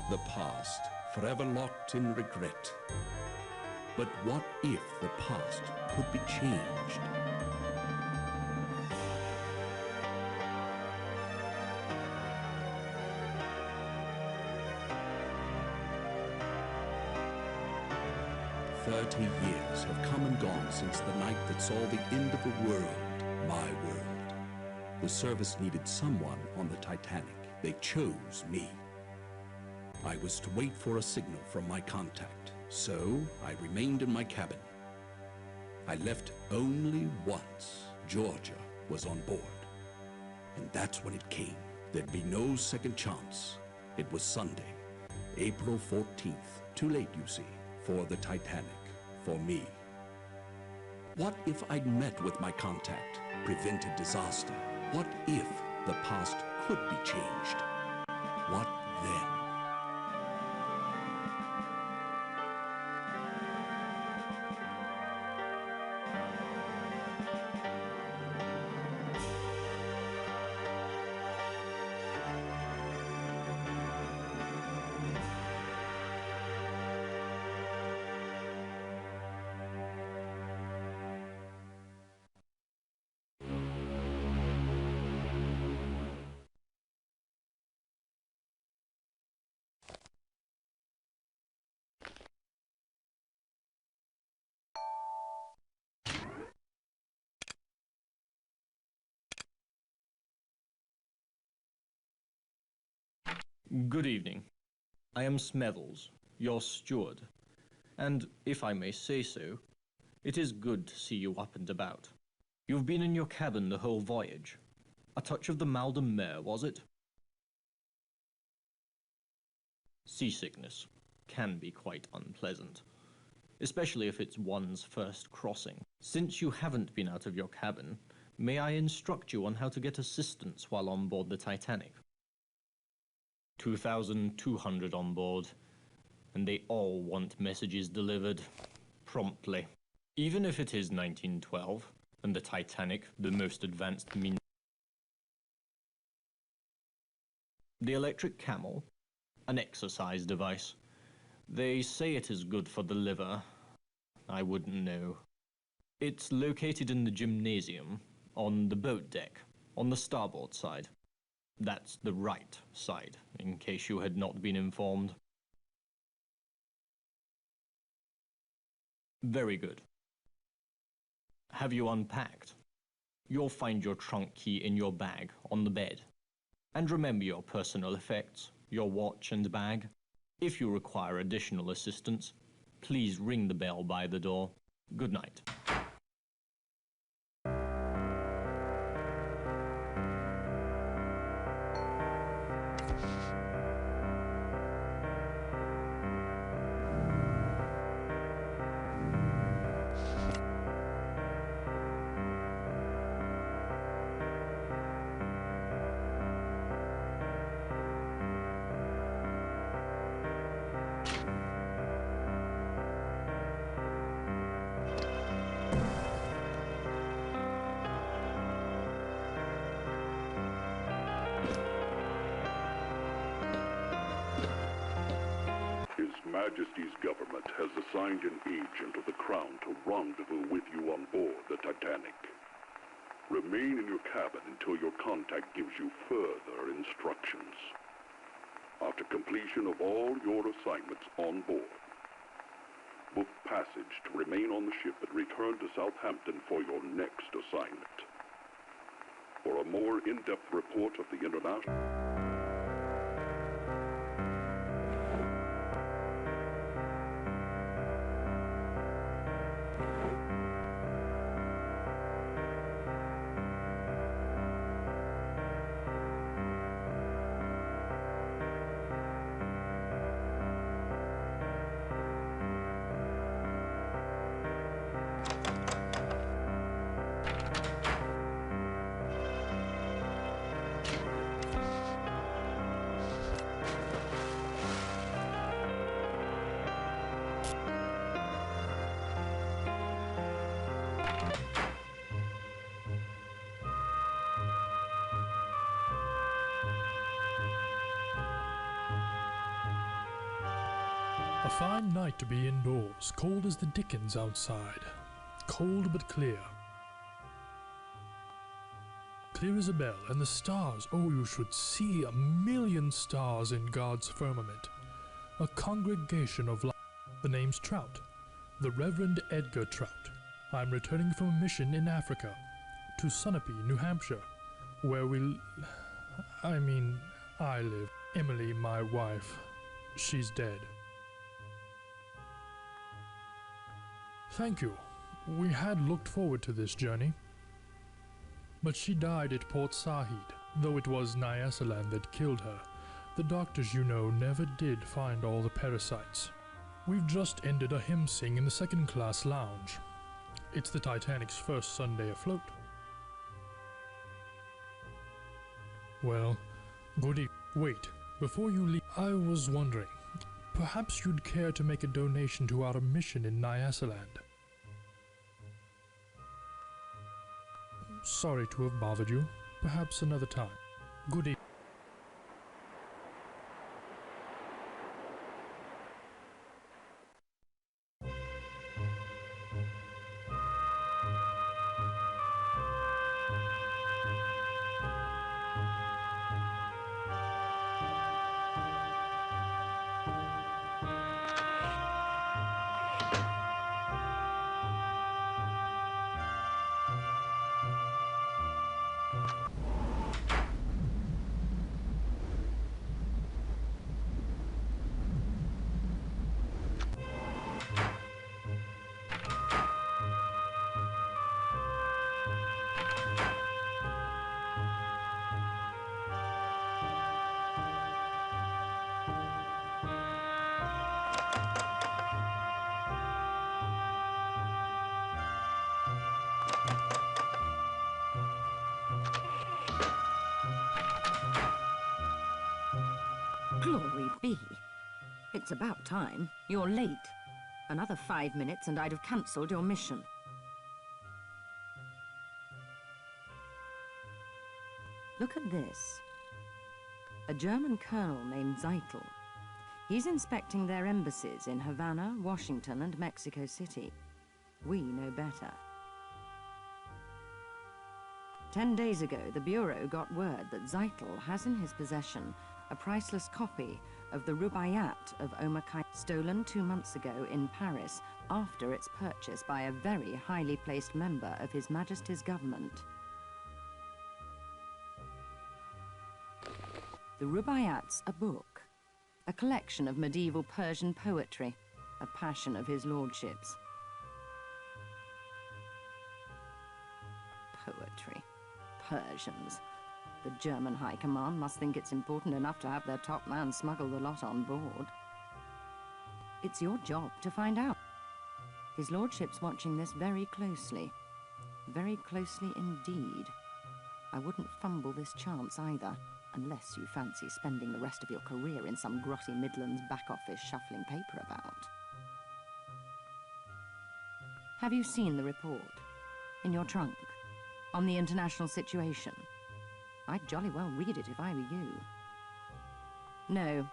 The past, forever locked in regret. But what if the past could be changed? "30 years have come and gone since the night that saw the end of a world, my world. The service needed someone on the Titanic. They chose me. I was to wait for a signal from my contact, so I remained in my cabin. I left only once. Georgia was on board. And that's when it came. There'd be no second chance. It was Sunday, April 14th. Too late, you see, for the Titanic, for me. What if I'd met with my contact, prevented disaster? What if the past could be changed? What then? Good evening. I am Smethels, your steward, and, if I may say so, it is good to see you up and about. You've been in your cabin the whole voyage. A touch of the mal de mer, was it? Seasickness can be quite unpleasant, especially if it's one's first crossing. Since you haven't been out of your cabin, may I instruct you on how to get assistance while on board the Titanic? 2,200 on board, and they all want messages delivered promptly. Even if it is 1912, and the Titanic, the most advanced means. The electric camel, an exercise device. They say it is good for the liver. I wouldn't know. It's located in the gymnasium, on the boat deck, on the starboard side. That's the right side, in case you had not been informed. Very good. Have you unpacked? You'll find your trunk key in your bag on the bed. And remember your personal effects, your watch and bag. If you require additional assistance, please ring the bell by the door. Good night. Majesty's government has assigned an agent of the Crown to rendezvous with you on board the Titanic. Remain in your cabin until your contact gives you further instructions. After completion of all your assignments on board, book passage to remain on the ship and return to Southampton for your next assignment. For a more in-depth report of the international... A fine night to be indoors, cold as the dickens outside. Cold but clear. Clear as a bell, and the stars, oh, you should see 1,000,000 stars in God's firmament. A congregation of light. The name's Trout, the Reverend Edgar Trout. I'm returning from a mission in Africa, to Sunapee, New Hampshire, where I live. Emily, my wife, she's dead. Thank you. We had looked forward to this journey. But she died at Port Said, though it was Nyasaland that killed her. The doctors, you know, never did find all the parasites. We've just ended a hymn sing in the second-class lounge. It's the Titanic's first Sunday afloat. Well, goody. Wait, before you leave, I was wondering, perhaps you'd care to make a donation to our mission in Nyasaland. Sorry to have bothered you. Perhaps another time. Good evening. Glory be. It's about time. You're late. Another 5 minutes and I'd have cancelled your mission. Look at this. A German colonel named Zeitel. He's inspecting their embassies in Havana, Washington, and Mexico City. We know better. 10 days ago, the Bureau got word that Zeitel has in his possession a priceless copy of the Rubaiyat of Omar Khayyam, stolen 2 months ago in Paris after its purchase by a very highly placed member of His Majesty's government. The Rubaiyat's a book, a collection of medieval Persian poetry, a passion of His Lordship's. Poetry. Persians. The German High Command must think it's important enough to have their top man smuggle the lot on board. It's your job to find out. His Lordship's watching this very closely. Very closely indeed. I wouldn't fumble this chance either, unless you fancy spending the rest of your career in some grotty Midlands back office shuffling paper about. Have you seen the report? In your trunk? On the international situation? I'd jolly well read it if I were you. No.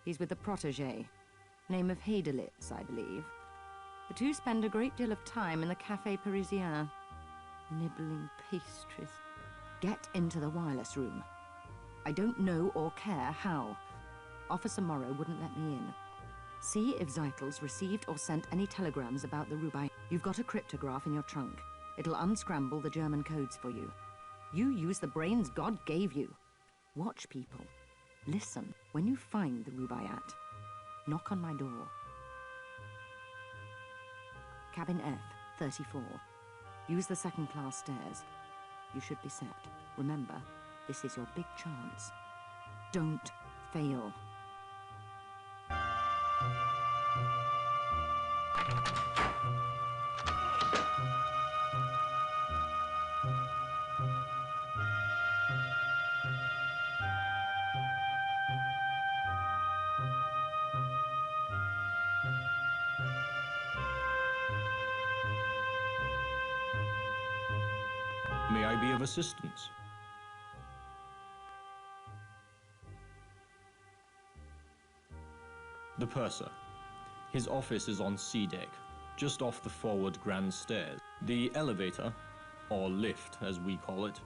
He's with a protégé. Name of Heidelitz, I believe. The two spend a great deal of time in the Café Parisien. Nibbling pastries. Get into the wireless room. I don't know or care how. Officer Morrow wouldn't let me in. See if Zeitel's received or sent any telegrams about the Rubai. You've got a cryptograph in your trunk. It'll unscramble the German codes for you. You use the brains God gave you. Watch people. Listen. When you find the Rubaiyat, knock on my door. Cabin F, 34. Use the second-class stairs. You should be set. Remember, this is your big chance. Don't fail. May I be of assistance? The purser. His office is on C deck, just off the forward grand stairs. The elevator, or lift as we call it,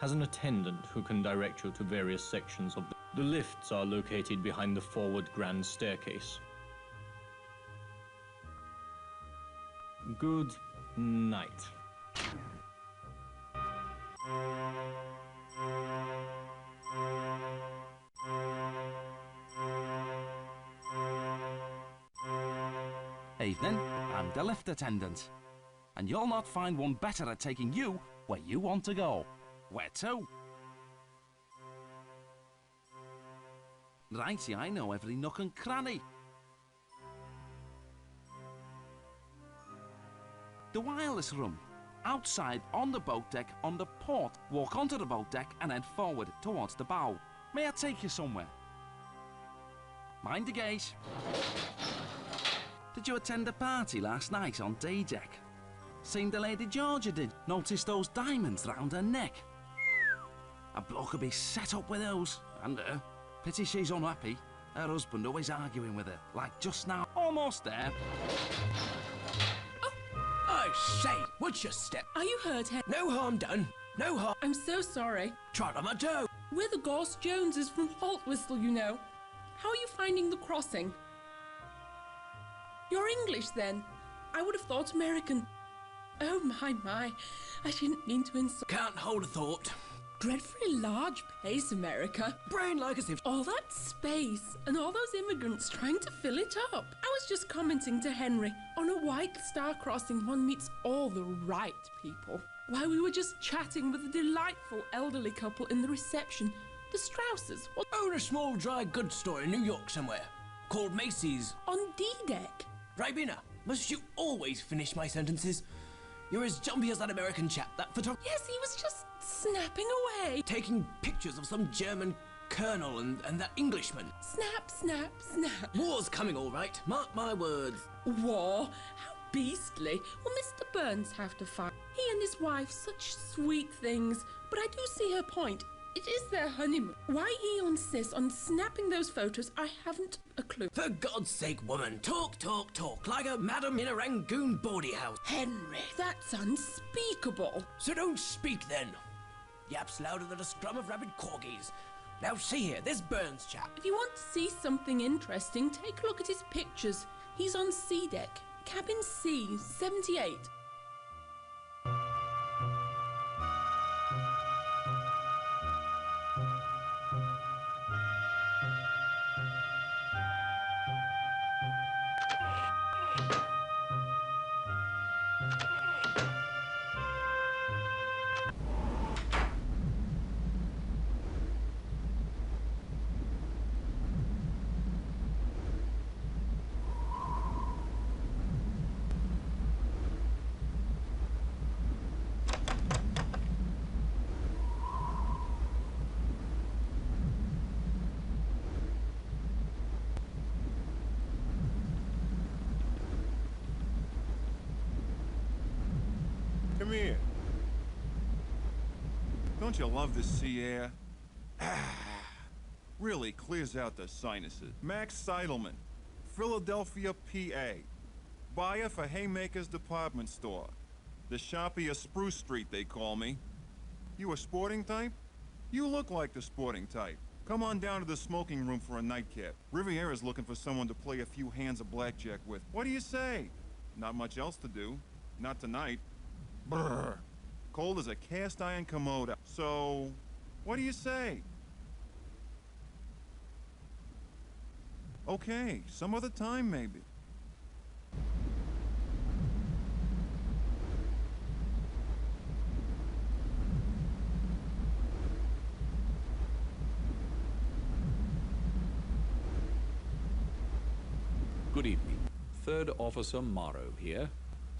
has an attendant who can direct you to various sections of the lifts are located behind the forward grand staircase. Good night. Evening, I'm the lift attendant. And you'll not find one better at taking you where you want to go. Where to? Righty, I know every nook and cranny. The wireless room. Outside, on the boat deck, on the port. Walk onto the boat deck and then forward towards the bow. May I take you somewhere? Mind the gate. Did you attend the party last night on day deck? Seen the Lady Georgia did? Notice those diamonds round her neck? A bloke could be set up with those, and her. Pity she's unhappy. Her husband always arguing with her, like just now. Almost there. Oh, say, would you step? Are you hurt, Hen? No harm done. No harm. I'm so sorry. Trot on my toe. We're the Ghost Joneses from Haltwhistle, you know. How are you finding the crossing? You're English, then? I would have thought American. Oh, my. I didn't mean to insult. Can't hold a thought. Dreadfully large place, America. Brain like as if... All that space and all those immigrants trying to fill it up. I was just commenting to Henry, on a White Star crossing one meets all the right people. While we were just chatting with a delightful elderly couple in the reception, the Strausses. Own a small dry goods store in New York somewhere, called Macy's. On D-deck. Ribena, must you always finish my sentences? You're as jumpy as that American chap, that photographer. Yes, he was just snapping away. Taking pictures of some German colonel and that Englishman. Snap, snap, snap. War's coming, all right. Mark my words. War? How beastly. Will Mr. Burns have to fight? He and his wife, such sweet things. But I do see her point. It is their honeymoon. Why he insists on snapping those photos, I haven't a clue. For God's sake, woman, talk, like a madam in a Rangoon bawdy house. Henry, that's unspeakable. So don't speak then. Yaps louder than a scrum of rabid corgis. Now see here, this Burns chap. If you want to see something interesting, take a look at his pictures. He's on C deck, cabin C, 78. Come here. Don't you love the sea air? Really clears out the sinuses. Max Seidelman, Philadelphia, PA. Buyer for Haymaker's Department Store. The Sharpie of Spruce Street, they call me. You a sporting type? You look like the sporting type. Come on down to the smoking room for a nightcap. Riviera's looking for someone to play a few hands of blackjack with. What do you say? Not much else to do. Not tonight. Brr. Cold as a cast iron commode. So, what do you say? Okay, some other time maybe. Good evening. Third Officer Morrow here.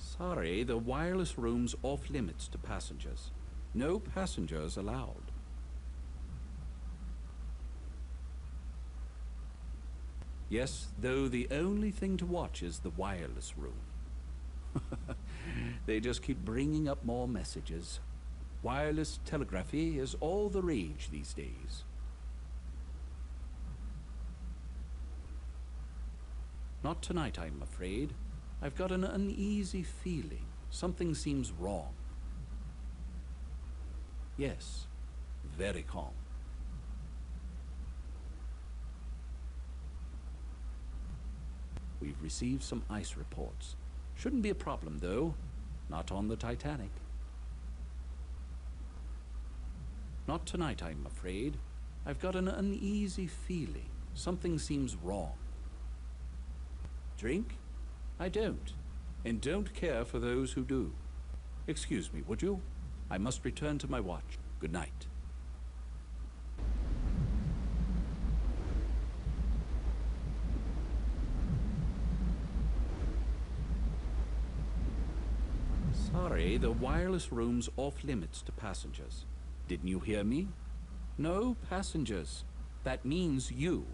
Sorry, the wireless room's off limits to passengers. No passengers allowed. Yes, though the only thing to watch is the wireless room. They just keep bringing up more messages. Wireless telegraphy is all the rage these days. Not tonight, I'm afraid. I've got an uneasy feeling. Something seems wrong. Yes, very calm. We've received some ice reports. Shouldn't be a problem, though. Not on the Titanic. Not tonight, I'm afraid. I've got an uneasy feeling. Something seems wrong. Drink? I don't, and don't care for those who do. Excuse me, would you? I must return to my watch. Good night. Sorry, the wireless room's off limits to passengers. Didn't you hear me? No passengers. That means you.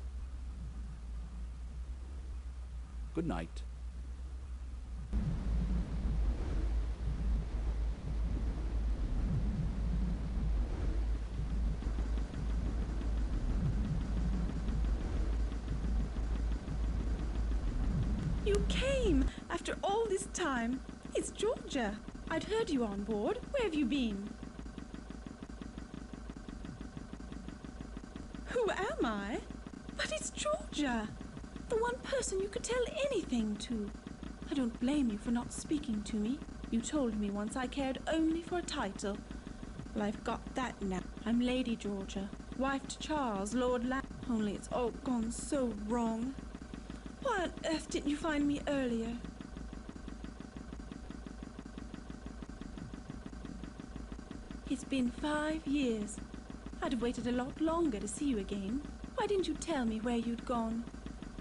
Good night. You came after all this time. It's Georgia. I'd heard you on board. Where have you been? Who am I? But it's Georgia. The one person you could tell anything to. I don't blame you for not speaking to me. You told me once I cared only for a title. Well, I've got that now. I'm Lady Georgia, wife to Charles, Lord Only it's all gone so wrong. Why on earth didn't you find me earlier? It's been 5 years. I'd have waited a lot longer to see you again. Why didn't you tell me where you'd gone?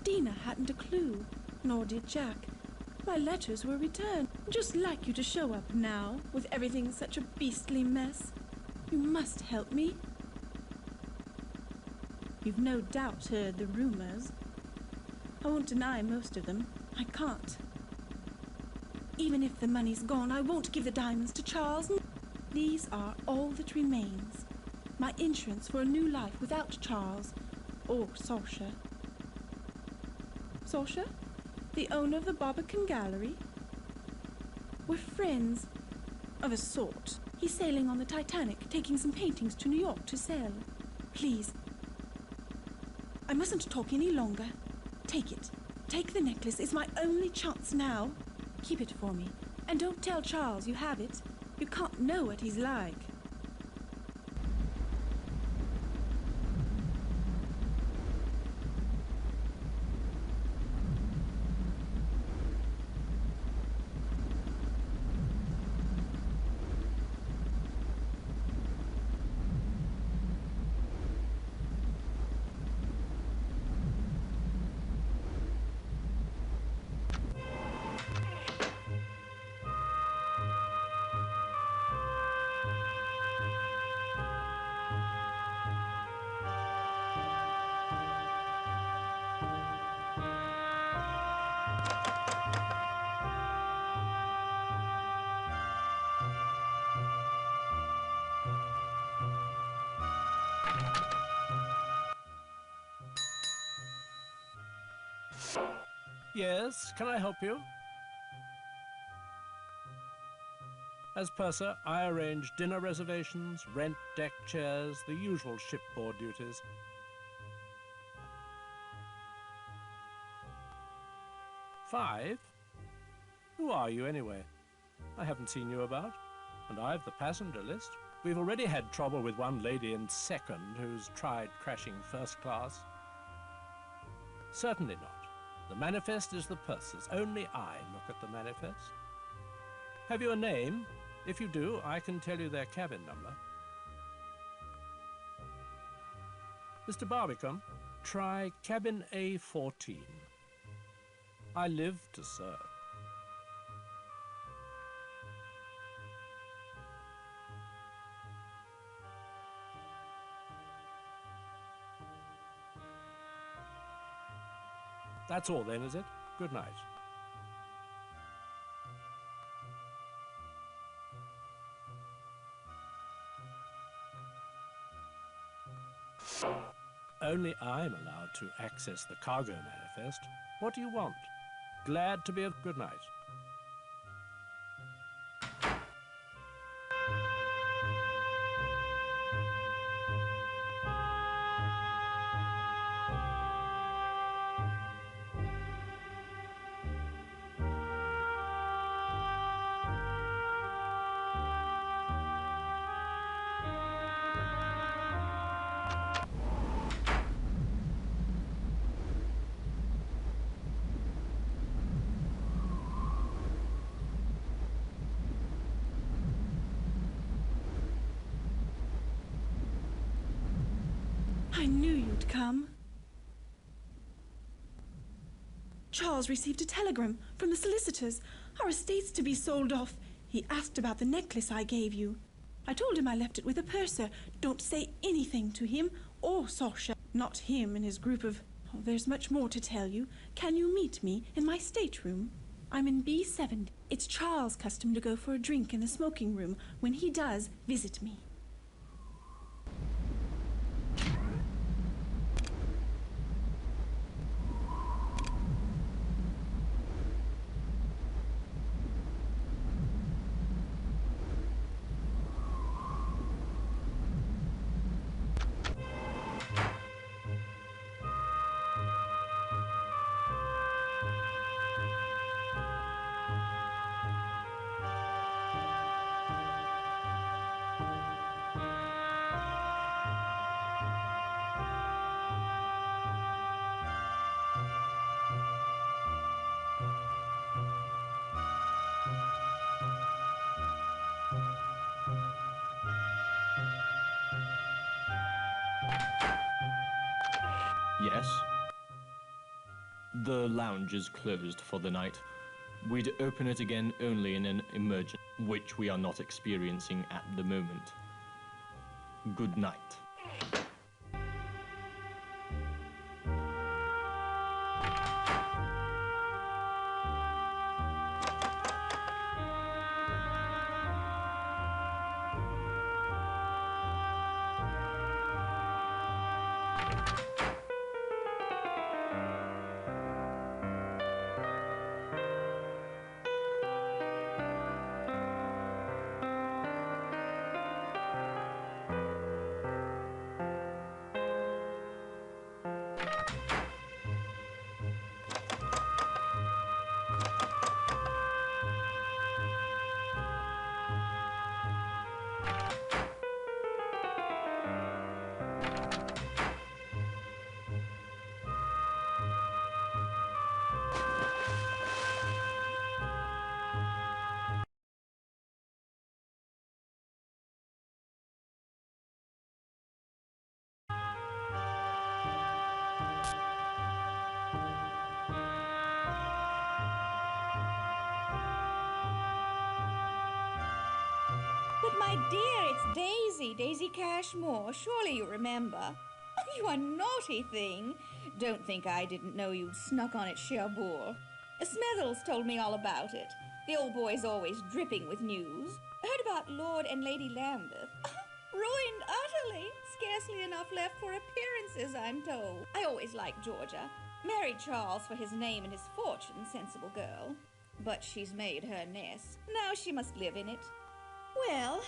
Dina hadn't a clue, nor did Jack. My letters were returned. Just like you to show up now, with everything such a beastly mess. You must help me. You've no doubt heard the rumors. I won't deny most of them. I can't. Even if the money's gone, I won't give the diamonds to Charles. These are all that remains. My insurance for a new life without Charles or Saoirse. Saoirse? The owner of the Barbican Gallery? We're friends. Of a sort. He's sailing on the Titanic, taking some paintings to New York to sell. Please. I mustn't talk any longer. Take it. Take the necklace. It's my only chance now. Keep it for me. And don't tell Charles you have it. You can't know what he's like. Yes, can I help you? As purser, I arrange dinner reservations, rent deck chairs, the usual shipboard duties. Five? Who are you, anyway? I haven't seen you about, and I've the passenger list. We've already had trouble with one lady in second who's tried crashing first class. Certainly not. The manifest is the purser's. Only I look at the manifest. Have you a name? If you do, I can tell you their cabin number. Mr. Barbican, try cabin A14. I live to serve. That's all then, is it? Good night. Only I'm allowed to access the cargo manifest. What do you want? Glad to be of good night. I knew you'd come. Charles received a telegram from the solicitors. Our estate's to be sold off. He asked about the necklace I gave you. I told him I left it with a purser. Don't say anything to him or Sasha. Not him and his group of... Oh, there's much more to tell you. Can you meet me in my stateroom? I'm in B7. It's Charles' custom to go for a drink in the smoking room. When he does, visit me. Yes? The lounge is closed for the night. We'd open it again only in an emergency, which we are not experiencing at the moment. Good night. But my dear, it's Daisy, Daisy Cashmore. Surely you remember. Oh, you a naughty thing. Don't think I didn't know you'd snuck on at Cherbourg. Smethels told me all about it. The old boy's always dripping with news. Heard about Lord and Lady Lambeth. Ruined utterly. Scarcely enough left for appearances, I'm told. I always liked Georgia. Married Charles for his name and his fortune, sensible girl. But she's made her nest. Now she must live in it. Well,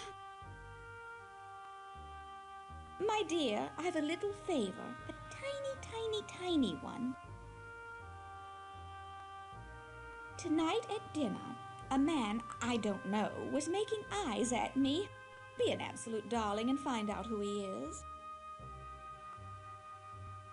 my dear, I have a little favor. A tiny one. Tonight at dinner, a man I don't know was making eyes at me. Be an absolute darling and find out who he is.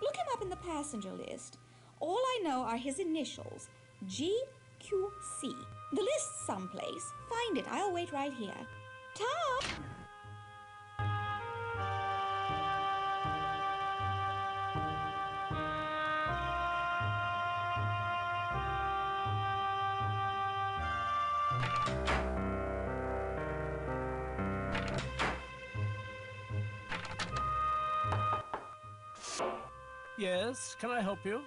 Look him up in the passenger list. All I know are his initials, GQC. The list's someplace. Find it. I'll wait right here. Tom! Yes, can I help you?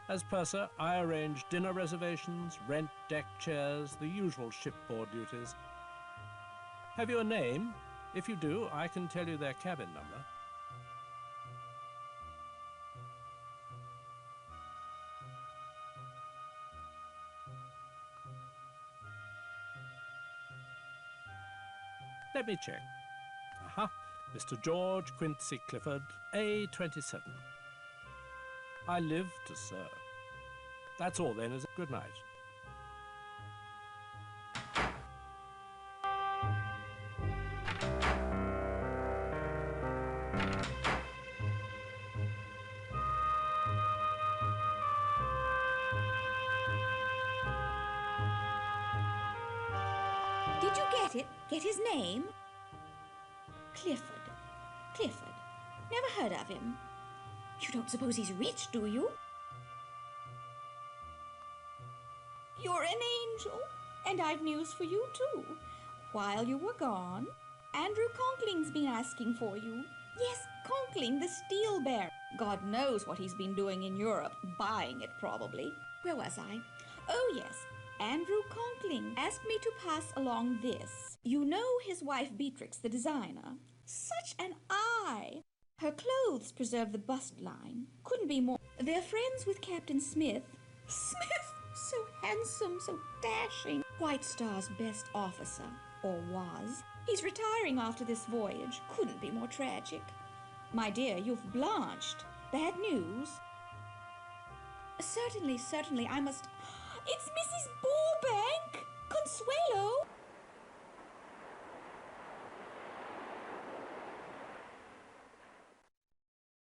As purser, I arrange dinner reservations, rent deck chairs, the usual shipboard duties. Have you a name? If you do, I can tell you their cabin number. Let me check. Aha. Mr. George Quincy Clifford, A27. I live to serve. That's all then, is it? Good night. Did you get it? Get his name? Clifford. Clifford. Never heard of him. You don't suppose he's rich, do you? You're an angel, and I've news for you, too. While you were gone, Andrew Conkling's been asking for you. Yes, Conkling, the steel bearer. God knows what he's been doing in Europe, buying it probably. Where was I? Oh, yes. Andrew Conkling asked me to pass along this. You know his wife Beatrix, the designer. Such an eye! Her clothes preserve the bust line. Couldn't be more. They're friends with Captain Smith. Smith! So handsome, so dashing. White Star's best officer, or was. He's retiring after this voyage. Couldn't be more tragic. My dear, you've blanched. Bad news? Certainly, certainly, I must... It's Mrs. Burbank! Consuelo!